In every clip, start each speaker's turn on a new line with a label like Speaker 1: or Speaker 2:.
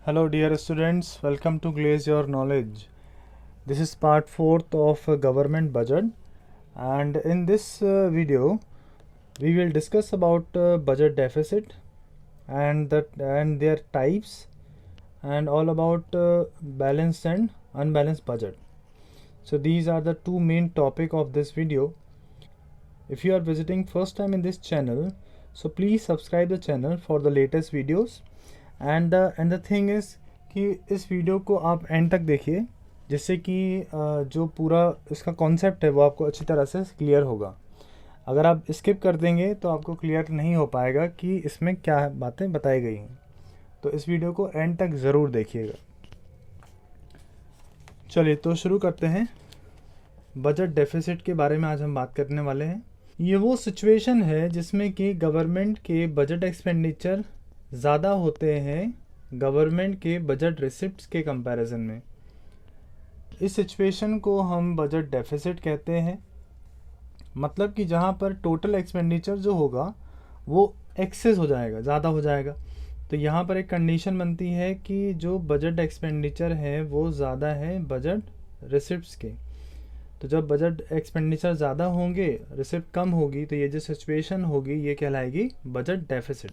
Speaker 1: Hello dear students, welcome to Glaze Your Knowledge. This is part 4th of government budget, and in this video we will discuss about budget deficit and their types and all about balanced and unbalanced budget. So these are the two main topic of this video. If you are visiting first time in this channel, so please subscribe the channel for the latest videos. And the thing is कि इस video को आप and तक देखिए, जिससे कि जो पूरा इसका कॉन्सेप्ट है वो आपको अच्छी तरह से क्लियर होगा. अगर आप स्किप कर देंगे तो आपको क्लियर नहीं हो पाएगा कि इसमें क्या बातें बताई गई हैं. तो इस वीडियो को एंड तक ज़रूर देखिएगा. चलिए तो शुरू करते हैं. बजट डेफिसिट के बारे में आज हम बात करने वाले हैं. ये वो सिचुएशन है जिसमें कि गवर्नमेंट के बजट एक्सपेंडिचर ज़्यादा होते हैं गवर्नमेंट के बजट रिसिप्ट्स के कंपैरिजन में. इस सिचुएशन को हम बजट डेफिसिट कहते हैं. मतलब कि जहाँ पर टोटल एक्सपेंडिचर जो होगा वो एक्सेस हो जाएगा, ज़्यादा हो जाएगा. तो यहाँ पर एक कंडीशन बनती है कि जो बजट एक्सपेंडिचर है वो ज़्यादा है बजट रिसिप्ट्स के. तो जब बजट एक्सपेंडिचर ज़्यादा होंगे, रिसिप्ट कम होगी, तो ये जो सिचुएशन होगी ये कहलाएगी बजट डेफिसिट.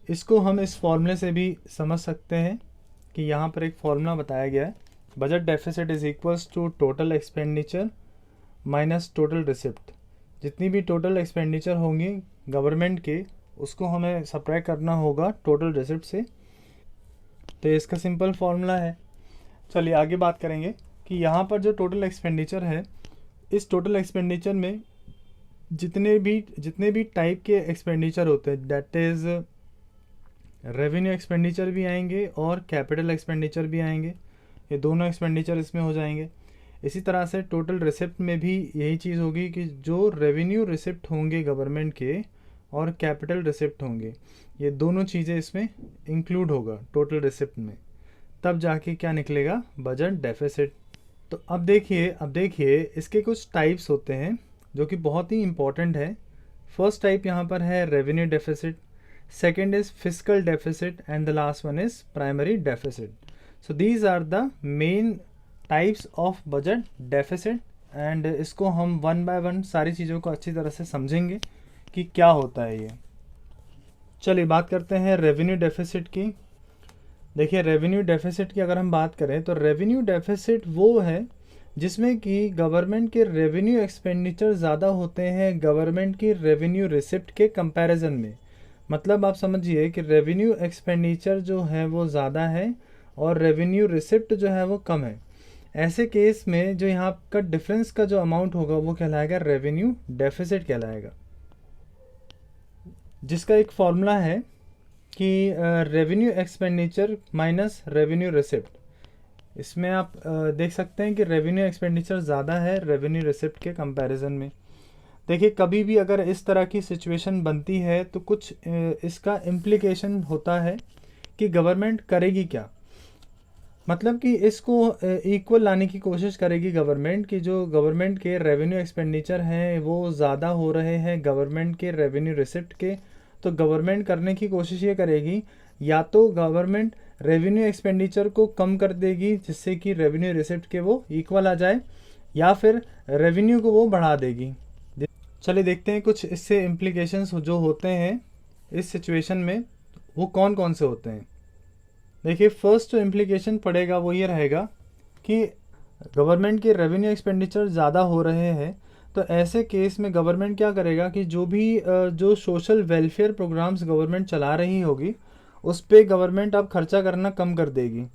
Speaker 1: इसको हम इस फॉर्मूले से भी समझ सकते हैं कि यहाँ पर एक फॉर्मूला बताया गया है. Budget deficit is equals to total expenditure minus total receipt. जितनी भी टोटल एक्सपेंडिचर होंगी गवर्नमेंट के, उसको हमें सब्ट्रैक्ट करना होगा टोटल रिसिप्ट से. तो ये इसका सिंपल फॉर्मूला है. चलिए आगे बात करेंगे कि यहाँ पर जो टोटल एक्सपेंडिचर है, इस टोटल एक्सपेंडिचर में जितने भी टाइप के एक्सपेंडिचर होते हैं, दैट इज़ रेवेन्यू एक्सपेंडिचर भी आएंगे और कैपिटल एक्सपेंडिचर भी आएंगे. ये दोनों एक्सपेंडिचर इसमें हो जाएंगे. इसी तरह से टोटल रिसिप्ट में भी यही चीज़ होगी कि जो रेवेन्यू रिसिप्ट होंगे गवर्नमेंट के और कैपिटल रिसिप्ट होंगे, ये दोनों चीज़ें इसमें इंक्लूड होगा टोटल रिसिप्ट में. तब जाके क्या निकलेगा, बजट डेफिसिट. तो अब देखिए इसके कुछ टाइप्स होते हैं जो कि बहुत ही इंपॉर्टेंट है. फर्स्ट टाइप यहाँ पर है revenue deficit, second is fiscal deficit, and the last one is primary deficit. So these are the main types of budget deficit, and इसको हम वन बाय वन सारी चीज़ों को अच्छी तरह से समझेंगे कि क्या होता है ये. चलिए बात करते हैं रेवेन्यू डेफिसिट की. देखिए रेवेन्यू डेफिसिट की अगर हम बात करें तो रेवेन्यू डेफिसिट वो है जिसमें कि गवर्नमेंट के रेवेन्यू एक्सपेंडिचर ज़्यादा होते हैं गवर्नमेंट की रेवेन्यू रिसिप्ट के कंपैरिजन में. मतलब आप समझिए कि रेवेन्यू एक्सपेंडिचर जो है वो ज़्यादा है और रेवेन्यू रिसिप्ट जो है वो कम है. ऐसे केस में जो यहाँ का डिफरेंस का जो अमाउंट होगा वो कहलाएगा रेवेन्यू डेफिसिट कहलाएगा, जिसका एक फॉर्मूला है कि revenue expenditure minus revenue receipt. इसमें आप देख सकते हैं कि रेवेन्यू एक्सपेंडिचर ज़्यादा है रेवेन्यू रिसिप्ट के कंपैरिजन में. देखिए कभी भी अगर इस तरह की सिचुएशन बनती है तो कुछ इसका इम्प्लीकेशन होता है कि गवर्नमेंट करेगी क्या. मतलब कि इसको इक्वल लाने की कोशिश करेगी गवर्नमेंट कि जो गवर्नमेंट के रेवेन्यू एक्सपेंडिचर हैं वो ज़्यादा हो रहे हैं गवर्नमेंट के रेवेन्यू रिसिप्ट के. तो गवर्नमेंट करने की कोशिश ये करेगी, या तो गवर्नमेंट रेवेन्यू एक्सपेंडिचर को कम कर देगी जिससे कि रेवेन्यू रिसिप्ट के वो इक्वल आ जाए, या फिर रेवेन्यू को वो बढ़ा देगी. चलिए देखते हैं कुछ इससे इम्प्लीकेशंस जो होते हैं इस सिचुएशन में वो कौन कौन से होते हैं. देखिए फर्स्ट जो इम्प्लीकेशन पड़ेगा वो ये रहेगा कि गवर्नमेंट के रेवेन्यू एक्सपेंडिचर ज़्यादा हो रहे हैं, तो ऐसे केस में गवर्नमेंट क्या करेगा कि जो सोशल वेलफेयर प्रोग्राम्स गवर्नमेंट चला रही होगी उस पर गवर्नमेंट अब खर्चा करना कम कर देगी.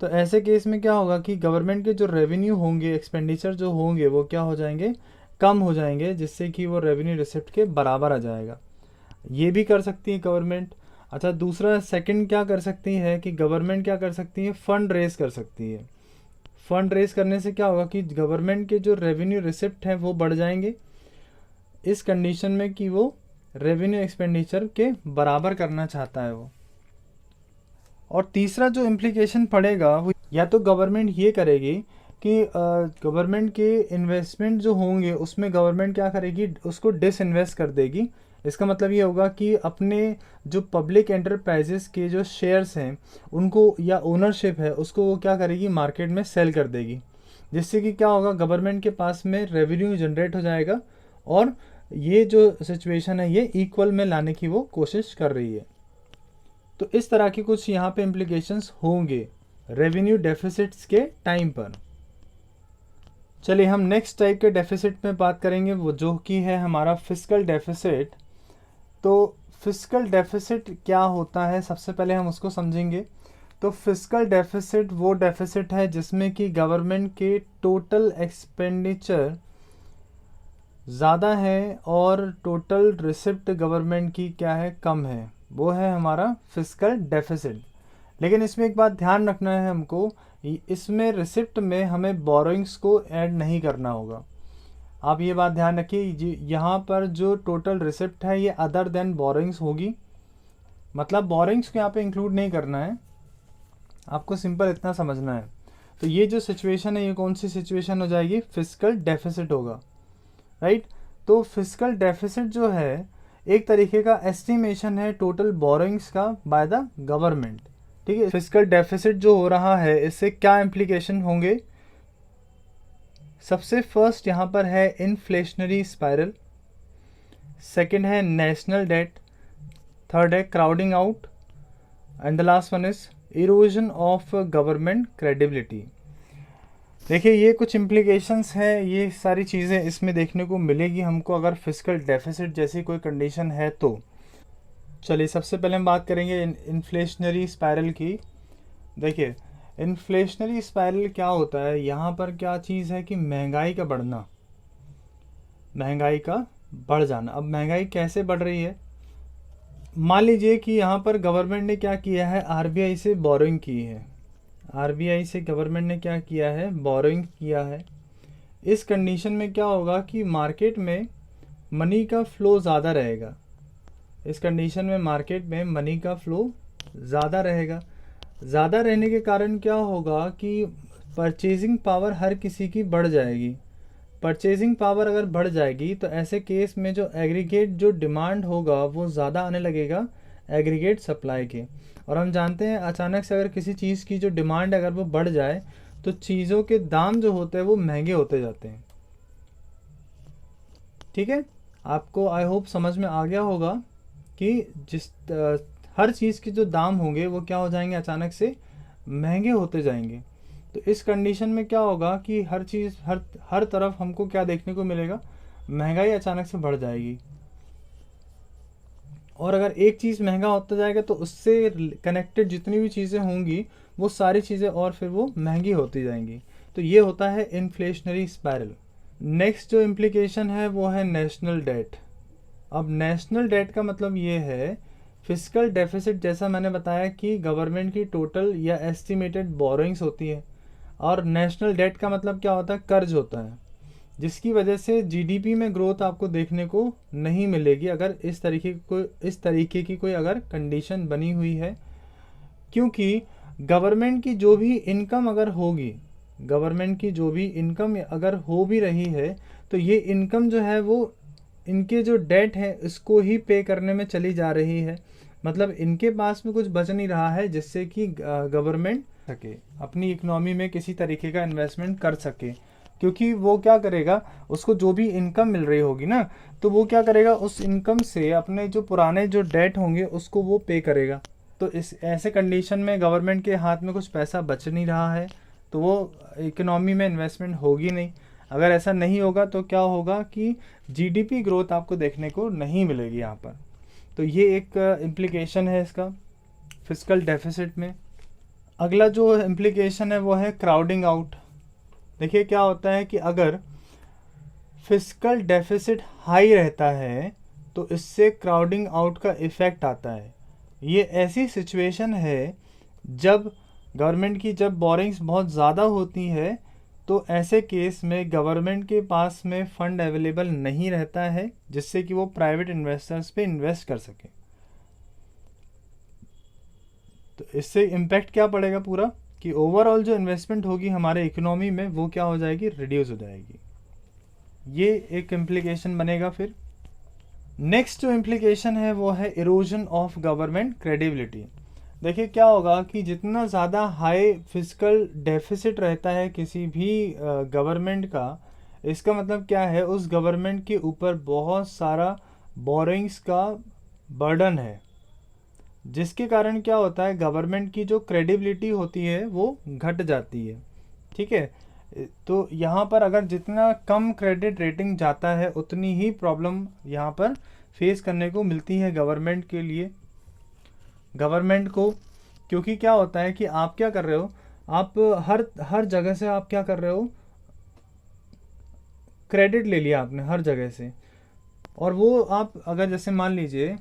Speaker 1: तो ऐसे केस में क्या होगा कि गवर्नमेंट के जो रेवेन्यू होंगे, एक्सपेंडिचर जो होंगे वो क्या हो जाएंगे, कम हो जाएंगे, जिससे कि वो रेवेन्यू रिसिप्ट के बराबर आ जाएगा. ये भी कर सकती है गवर्नमेंट. अच्छा दूसरा सेकंड क्या कर सकती है कि गवर्नमेंट क्या कर सकती है, फ़ंड रेज कर सकती है. फ़ंड रेज करने से क्या होगा कि गवर्नमेंट के जो रेवेन्यू रिसिप्ट हैं वो बढ़ जाएंगे, इस कंडीशन में कि वो रेवेन्यू एक्सपेंडिचर के बराबर करना चाहता है वो. और तीसरा जो इम्प्लीकेशन पड़ेगा वो या तो गवर्नमेंट ये करेगी कि गवर्नमेंट के इन्वेस्टमेंट जो होंगे उसमें गवर्नमेंट क्या करेगी, उसको डिसइन्वेस्ट कर देगी, इसका मतलब ये होगा कि अपने जो पब्लिक एंटरप्राइजेस के जो शेयर्स हैं उनको या ओनरशिप है उसको वो क्या करेगी, मार्केट में सेल कर देगी, जिससे कि क्या होगा, गवर्नमेंट के पास में रेवेन्यू जनरेट हो जाएगा और ये जो सिचुएशन है ये इक्वल में लाने की वो कोशिश कर रही है। तो इस तरह की कुछ यहाँ पे इम्प्लीकेशंस होंगे रेवेन्यू डेफिसिट्स के टाइम पर। चलिए हम नेक्स्ट टाइप के डेफिसिट में बात करेंगे, वो जो कि है हमारा फिस्कल डेफिसिट। तो फिस्कल डेफिसिट क्या होता है, सबसे पहले हम उसको समझेंगे। तो फिस्कल डेफिसिट वो डेफिसिट है जिसमें कि गवर्नमेंट के टोटल एक्सपेंडिचर ज़्यादा है और टोटल रिसिप्ट गवर्नमेंट की क्या है, कम है, वो है हमारा फिस्कल डेफिसिट। लेकिन इसमें एक बात ध्यान रखना है हमको, इसमें रिसिप्ट में हमें बोरोइंग्स को ऐड नहीं करना होगा। आप ये बात ध्यान रखिए, यहाँ पर जो टोटल रिसिप्ट है ये अदर देन बोरोइंग्स होगी, मतलब बोरोइंग्स को यहाँ पे इंक्लूड नहीं करना है, आपको सिंपल इतना समझना है। तो ये जो सिचुएशन है ये कौन सी सिचुएशन हो जाएगी, फिस्कल डेफिसिट होगा, राइट। तो फिस्कल डेफिसिट जो है एक तरीके का एस्टिमेशन है टोटल बोरोइंग्स का बाय द गवर्नमेंट, ठीक है। फिस्कल डेफिसिट जो हो रहा है इससे क्या इम्प्लीकेशन होंगे, सबसे फर्स्ट यहाँ पर है इन्फ्लेशनरी स्पाइरल, सेकंड है नेशनल डेट, थर्ड है crowding out and the last one is erosion of government credibility. देखिए ये कुछ इम्प्लीकेशंस हैं, ये सारी चीज़ें इसमें देखने को मिलेगी हमको अगर फिस्कल डेफिसिट जैसी कोई कंडीशन है तो। चलिए सबसे पहले हम बात करेंगे इन्फ्लेशनरी स्पाइरल की। देखिए इन्फ्लेशनरी स्पाइरल क्या होता है, यहाँ पर क्या चीज़ है कि महंगाई का बढ़ना, महंगाई का बढ़ जाना। अब महंगाई कैसे बढ़ रही है, मान लीजिए कि यहाँ पर गवर्नमेंट ने क्या किया है, आरबीआई से बोरोइंग की है, आरबीआई से गवर्नमेंट ने क्या किया है, बोरोइंग किया है। इस कंडीशन में क्या होगा कि मार्केट में मनी का फ्लो ज़्यादा रहेगा, इस कंडीशन में मार्केट में मनी का फ्लो ज़्यादा रहेगा। ज़्यादा रहने के कारण क्या होगा कि परचेजिंग पावर हर किसी की बढ़ जाएगी। परचेजिंग पावर अगर बढ़ जाएगी तो ऐसे केस में जो एग्रीगेट जो डिमांड होगा वो ज़्यादा आने लगेगा एग्रीगेट सप्लाई के। और हम जानते हैं अचानक से अगर किसी चीज़ की जो डिमांड अगर वो बढ़ जाए तो चीज़ों के दाम जो होते हैं वो महंगे होते जाते हैं, ठीक है। आपको आई होप समझ में आ गया होगा कि हर चीज़ के जो दाम होंगे वो क्या हो जाएंगे, अचानक से महंगे होते जाएंगे। तो इस कंडीशन में क्या होगा कि हर चीज़ हर तरफ हमको क्या देखने को मिलेगा, महंगाई अचानक से बढ़ जाएगी। और अगर एक चीज़ महंगा होता जाएगा तो उससे कनेक्टेड जितनी भी चीज़ें होंगी वो सारी चीज़ें और फिर वो महंगी होती जाएंगी। तो ये होता है इन्फ्लेशनरी स्पाइरल। नेक्स्ट जो इम्प्लीकेशन है वो है नेशनल डेट। अब नेशनल डेट का मतलब ये है फिस्कल डेफिसिट, जैसा मैंने बताया कि गवर्नमेंट की टोटल या एस्टिमेटेड बोरोइंग्स होती है, और नेशनल डेट का मतलब क्या होता है, कर्ज होता है, जिसकी वजह से जीडीपी में ग्रोथ आपको देखने को नहीं मिलेगी अगर इस तरीके की कोई अगर कंडीशन बनी हुई है। क्योंकि गवर्नमेंट की जो भी इनकम अगर होगी, गवर्नमेंट की जो भी इनकम अगर हो भी रही है तो ये इनकम जो है वो इनके जो डेट है इसको ही पे करने में चली जा रही है। मतलब इनके पास में कुछ बच नहीं रहा है जिससे कि गवर्नमेंट सके अपनी इकोनॉमी में किसी तरीके का इन्वेस्टमेंट कर सके। क्योंकि वो क्या करेगा, उसको जो भी इनकम मिल रही होगी ना, तो वो क्या करेगा, उस इनकम से अपने जो पुराने जो डेट होंगे उसको वो पे करेगा। तो इस ऐसे कंडीशन में गवर्नमेंट के हाथ में कुछ पैसा बच नहीं रहा है तो वो इकोनॉमी में इन्वेस्टमेंट होगी नहीं। अगर ऐसा नहीं होगा तो क्या होगा कि जीडीपी ग्रोथ आपको देखने को नहीं मिलेगी यहाँ पर। तो ये एक इम्प्लीकेशन है इसका फिस्कल डेफिसिट में। अगला जो इम्प्लीकेशन है वो है क्राउडिंग आउट। देखिए क्या होता है कि अगर फिस्कल डेफिसिट हाई रहता है तो इससे क्राउडिंग आउट का इफ़ेक्ट आता है। ये ऐसी सिचुएशन है जब गवर्नमेंट की जब बोरिंग्स बहुत ज़्यादा होती है तो ऐसे केस में गवर्नमेंट के पास में फंड अवेलेबल नहीं रहता है जिससे कि वो प्राइवेट इन्वेस्टर्स पे इन्वेस्ट कर सके। तो इससे इम्पैक्ट क्या पड़ेगा पूरा कि ओवरऑल जो इन्वेस्टमेंट होगी हमारे इकोनॉमी में वो क्या हो जाएगी, रिड्यूस हो जाएगी। ये एक इम्प्लीकेशन बनेगा। फिर नेक्स्ट जो इम्प्लीकेशन है वो है इरोजन ऑफ गवर्नमेंट क्रेडिबिलिटी। देखिए क्या होगा कि जितना ज़्यादा हाई फिजिकल डेफिसिट रहता है किसी भी गवर्नमेंट का, इसका मतलब क्या है, उस गवर्नमेंट के ऊपर बहुत सारा बोरिंग्स का बर्डन है, जिसके कारण क्या होता है गवर्नमेंट की जो क्रेडिबिलिटी होती है वो घट जाती है। ठीक है, तो यहाँ पर अगर जितना कम क्रेडिट रेटिंग जाता है उतनी ही प्रॉब्लम यहाँ पर फेस करने को मिलती है गवर्नमेंट के लिए, गवर्नमेंट को। क्योंकि क्या होता है कि आप क्या कर रहे हो, आप हर जगह से आप क्या कर रहे हो, क्रेडिट ले लिया आपने हर जगह से। और वो आप अगर जैसे मान लीजिए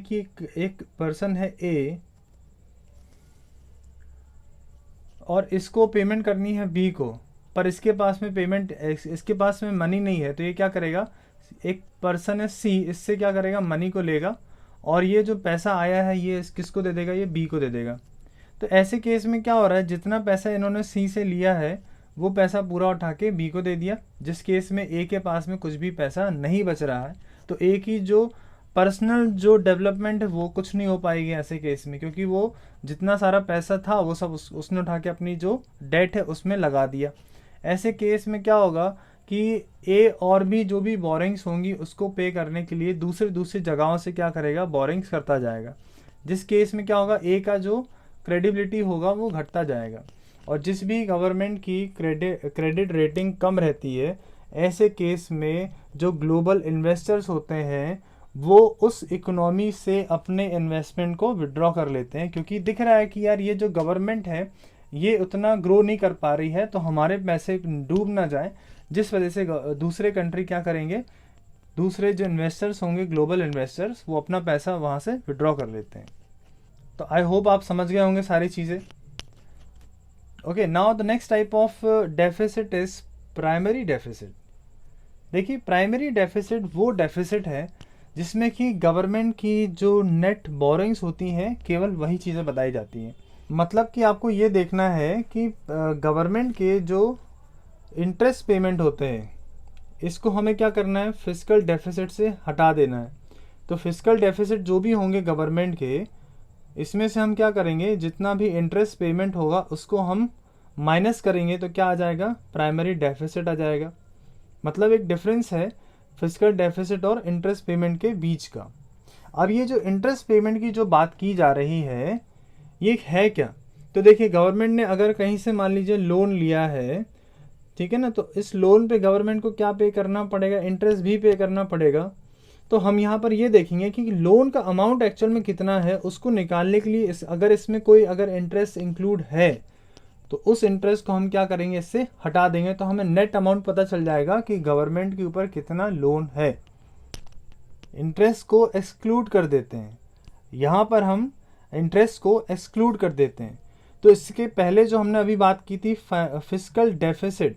Speaker 1: कि एक पर्सन है ए और इसको पेमेंट करनी है बी को, पर इसके पास में इसके पास में मनी नहीं है, तो ये क्या करेगा, एक पर्सन है सी, इससे क्या करेगा, मनी को लेगा और ये जो पैसा आया है ये किसको दे देगा, ये बी को दे देगा। तो ऐसे केस में क्या हो रहा है, जितना पैसा इन्होंने सी से लिया है वो पैसा पूरा उठा के बी को दे दिया, जिस केस में ए के पास में कुछ भी पैसा नहीं बच रहा है। तो ए की जो पर्सनल जो डेवलपमेंट है वो कुछ नहीं हो पाएगी ऐसे केस में, क्योंकि वो जितना सारा पैसा था वो सब उसने उठा के अपनी जो डेट है उसमें लगा दिया। ऐसे केस में क्या होगा कि ए और भी जो भी बोरिंग्स होंगी उसको पे करने के लिए दूसरी जगहों से क्या करेगा, बोरिंग्स करता जाएगा, जिस केस में क्या होगा, ए का जो क्रेडिबिलिटी होगा वो घटता जाएगा। और जिस भी गवर्नमेंट की क्रेडिट रेटिंग कम रहती है, ऐसे केस में जो ग्लोबल इन्वेस्टर्स होते हैं वो उस इकोनॉमी से अपने इन्वेस्टमेंट को विड्रॉ कर लेते हैं, क्योंकि दिख रहा है कि यार ये जो गवर्नमेंट है ये उतना ग्रो नहीं कर पा रही है, तो हमारे पैसे डूब ना जाए, जिस वजह से दूसरे कंट्री क्या करेंगे, दूसरे जो इन्वेस्टर्स होंगे ग्लोबल इन्वेस्टर्स, वो अपना पैसा वहाँ से विड्रॉ कर लेते हैं। तो आई होप आप समझ गए होंगे सारी चीज़ें। Okay, now the next type of deficit is primary deficit. देखिए प्राइमरी डेफिसिट वो डेफिसिट है जिसमें कि गवर्नमेंट की जो नेट बोरिंग्स होती हैं केवल वही चीज़ें बताई जाती हैं। मतलब कि आपको ये देखना है कि गवर्नमेंट के जो इंटरेस्ट पेमेंट होते हैं इसको हमें क्या करना है, फिस्कल डेफिसिट से हटा देना है। तो फिस्कल डेफिसिट जो भी होंगे गवर्नमेंट के, इसमें से हम क्या करेंगे, जितना भी इंटरेस्ट पेमेंट होगा उसको हम माइनस करेंगे, तो क्या आ जाएगा, प्राइमरी डेफिसिट आ जाएगा। मतलब एक डिफरेंस है फिस्कल डेफिसिट और इंटरेस्ट पेमेंट के बीच का। अब ये जो इंटरेस्ट पेमेंट की जो बात की जा रही है ये है क्या, तो देखिए गवर्नमेंट ने अगर कहीं से मान लीजिए लोन लिया है, ठीक है ना, तो इस लोन पे गवर्नमेंट को क्या पे करना पड़ेगा, इंटरेस्ट भी पे करना पड़ेगा। तो हम यहाँ पर ये देखेंगे कि लोन का अमाउंट एक्चुअल में कितना है, उसको निकालने के लिए अगर इसमें कोई अगर इंटरेस्ट इंक्लूड है तो उस इंटरेस्ट को हम क्या करेंगे, इससे हटा देंगे, तो हमें नेट अमाउंट पता चल जाएगा कि गवर्नमेंट के ऊपर कितना लोन है। इंटरेस्ट को एक्सक्लूड कर देते हैं, यहाँ पर हम इंटरेस्ट को एक्सक्लूड कर देते हैं। तो इसके पहले जो हमने अभी बात की थी फिस्कल डेफिसिट,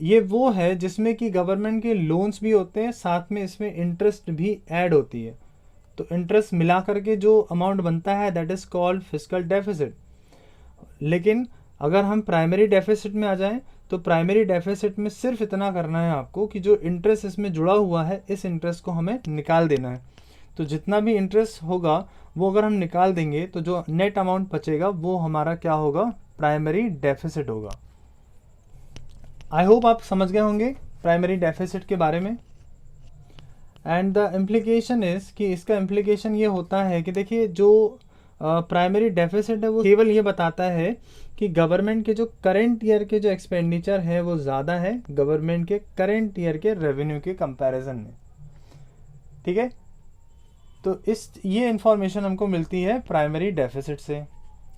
Speaker 1: ये वो है जिसमें कि गवर्नमेंट के लोन्स भी होते हैं, साथ में इसमें इंटरेस्ट भी ऐड होती है। तो इंटरेस्ट मिला करके जो अमाउंट बनता है that is called fiscal deficit. लेकिन अगर हम प्राइमरी डेफिसिट में आ जाएं तो प्राइमरी डेफिसिट में सिर्फ इतना करना है आपको कि जो इंटरेस्ट इसमें जुड़ा हुआ है इस इंटरेस्ट को हमें निकाल देना है। तो जितना भी इंटरेस्ट होगा वो अगर हम निकाल देंगे तो जो नेट अमाउंट बचेगा वो हमारा क्या होगा, प्राइमरी डेफिसिट होगा। आई होप आप समझ गए होंगे प्राइमरी डेफिसिट के बारे में। एंड द इम्प्लीकेशन इज कि इसका इम्प्लीकेशन ये होता है कि देखिए जो प्राइमरी डेफिसिट है वो केवल ये बताता है कि गवर्नमेंट के जो करंट ईयर के जो एक्सपेंडिचर है वो ज़्यादा है गवर्नमेंट के करंट ईयर के रेवेन्यू के कंपैरिजन में। ठीक है, तो ये इंफॉर्मेशन हमको मिलती है प्राइमरी डेफिसिट से।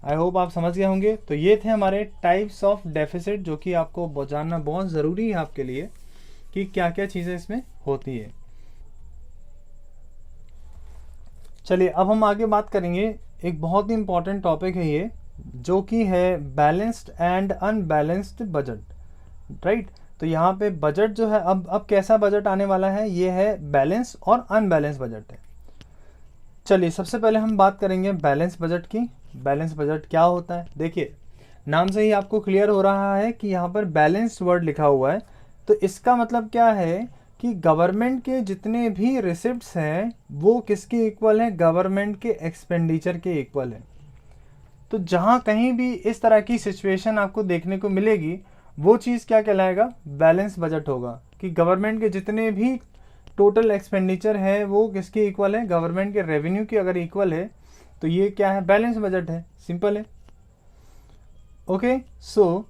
Speaker 1: आई होप आप समझ गए होंगे। तो ये थे हमारे टाइप्स ऑफ डेफिसिट जो कि आपको जानना बहुत ज़रूरी है आपके लिए कि क्या क्या चीज़ें इसमें होती है। चलिए अब हम आगे बात करेंगे, एक बहुत ही इंपॉर्टेंट टॉपिक है ये, जो कि है balanced and unbalanced budget. Right, तो यहाँ पे बजट जो है अब कैसा बजट आने वाला है, ये है बैलेंस और अनबैलेंस बजट है। चलिए सबसे पहले हम बात करेंगे बैलेंस बजट की। बैलेंस बजट क्या होता है, देखिए नाम से ही आपको क्लियर हो रहा है कि यहाँ पर बैलेंस्ड वर्ड लिखा हुआ है। तो इसका मतलब क्या है कि गवर्नमेंट के जितने भी रिसिप्ट्स हैं वो किसके इक्वल हैं, गवर्नमेंट के एक्सपेंडिचर के इक्वल हैं। तो जहाँ कहीं भी इस तरह की सिचुएशन आपको देखने को मिलेगी वो चीज़ क्या कहलाएगा, बैलेंस बजट होगा। कि गवर्नमेंट के जितने भी टोटल एक्सपेंडिचर है वो किसके इक्वल है, गवर्नमेंट के रेवेन्यू के अगर इक्वल है तो ये क्या है, बैलेंस बजट है, सिंपल है। Okay, so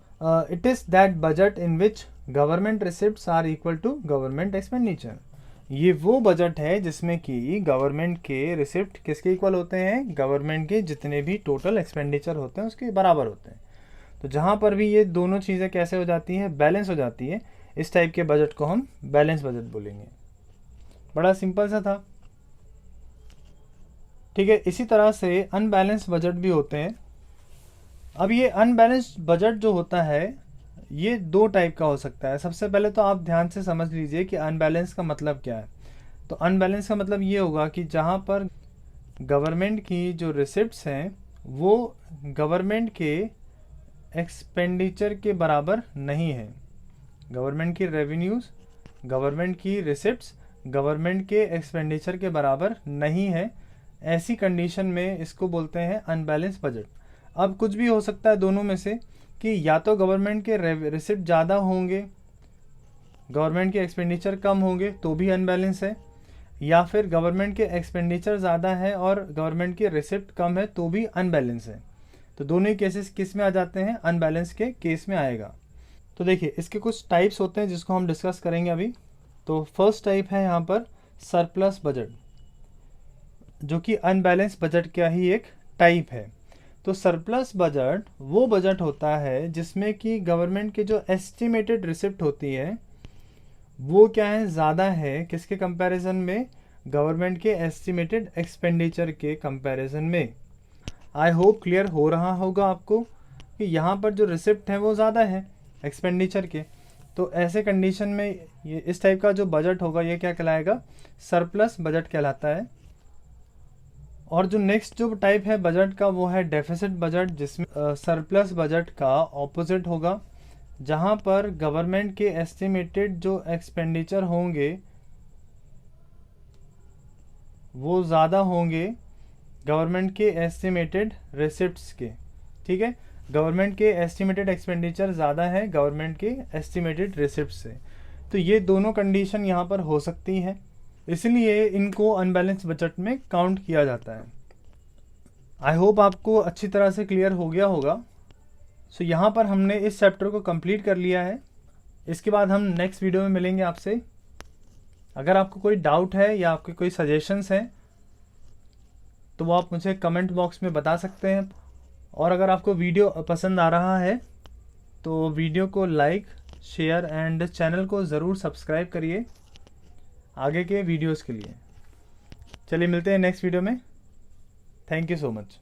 Speaker 1: it is that budget in which government receipts are equal to government expenditure. ये वो बजट है जिसमें कि गवर्नमेंट के रिसिप्ट किसके इक्वल होते हैं, गवर्नमेंट के जितने भी टोटल एक्सपेंडिचर होते हैं उसके बराबर होते हैं। तो जहाँ पर भी ये दोनों चीज़ें कैसे हो जाती हैं, बैलेंस हो जाती है, इस टाइप के बजट को हम बैलेंस बजट बोलेंगे। बड़ा सिंपल सा था, ठीक है। इसी तरह से अनबैलेंस बजट भी होते हैं। अब ये अनबैलेंस्ड बजट जो होता है ये दो टाइप का हो सकता है। सबसे पहले तो आप ध्यान से समझ लीजिए कि अनबैलेंस का मतलब क्या है। तो अनबैलेंस का मतलब ये होगा कि जहाँ पर गवर्नमेंट की जो रिसिप्ट्स हैं वो गवर्नमेंट के एक्सपेंडिचर के बराबर नहीं है। गवर्नमेंट की रेवेन्यूज़, गवर्नमेंट की रिसिप्ट्स गवर्नमेंट के एक्सपेंडिचर के बराबर नहीं है, ऐसी कंडीशन में इसको बोलते हैं अनबैलेंस बजट। अब कुछ भी हो सकता है दोनों में से, कि या तो गवर्नमेंट के रिसिप्ट ज़्यादा होंगे, गवर्नमेंट के एक्सपेंडिचर कम होंगे तो भी अनबैलेंस है, या फिर गवर्नमेंट के एक्सपेंडिचर ज़्यादा है और गवर्नमेंट के रिसिप्ट कम है तो भी अनबैलेंस है। तो दोनों ही केसेस किस में आ जाते हैं, अनबैलेंस के केस में आएगा। तो देखिए इसके कुछ टाइप्स होते हैं जिसको हम डिस्कस करेंगे अभी। तो फर्स्ट टाइप है यहाँ पर सरप्लस बजट, जो कि अनबैलेंस बजट का ही एक टाइप है। तो सरप्लस बजट वो बजट होता है जिसमें कि गवर्नमेंट के जो एस्टिमेटेड रिसिप्ट होती है वो क्या है, ज़्यादा है किसके कंपैरिजन में, गवर्नमेंट के एस्टिमेटेड एक्सपेंडिचर के कंपैरिजन में। आई होप क्लियर हो रहा होगा आपको कि यहाँ पर जो रिसिप्ट है वो ज़्यादा है एक्सपेंडिचर के। तो ऐसे कंडीशन में ये इस टाइप का जो बजट होगा ये क्या कहलाएगा, सरप्लस बजट कहलाता है। और जो नेक्स्ट जो टाइप है बजट का वो है डेफिसिट बजट, जिसमें सरप्लस बजट का ऑपोजिट होगा, जहाँ पर गवर्नमेंट के एस्टिमेटेड जो एक्सपेंडिचर होंगे वो ज़्यादा होंगे गवर्नमेंट के एस्टिमेटेड रिसिप्ट्स के। ठीक है, गवर्नमेंट के एस्टिमेटेड एक्सपेंडिचर ज़्यादा है गवर्नमेंट के एस्टिमेटेड रिसिप्ट से। तो ये दोनों कंडीशन यहाँ पर हो सकती हैं, इसलिए इनको अनबैलेंस बजट में काउंट किया जाता है। आई होप आपको अच्छी तरह से क्लियर हो गया होगा। सो यहाँ पर हमने इस चैप्टर को कंप्लीट कर लिया है। इसके बाद हम नेक्स्ट वीडियो में मिलेंगे आपसे। अगर आपको कोई डाउट है या आपके कोई सजेशंस हैं तो वो आप मुझे कमेंट बॉक्स में बता सकते हैं। और अगर आपको वीडियो पसंद आ रहा है तो वीडियो को लाइक, शेयर एंड चैनल को ज़रूर सब्सक्राइब करिए आगे के वीडियोस के लिए। चलिए मिलते हैं नेक्स्ट वीडियो में। Thank you so much.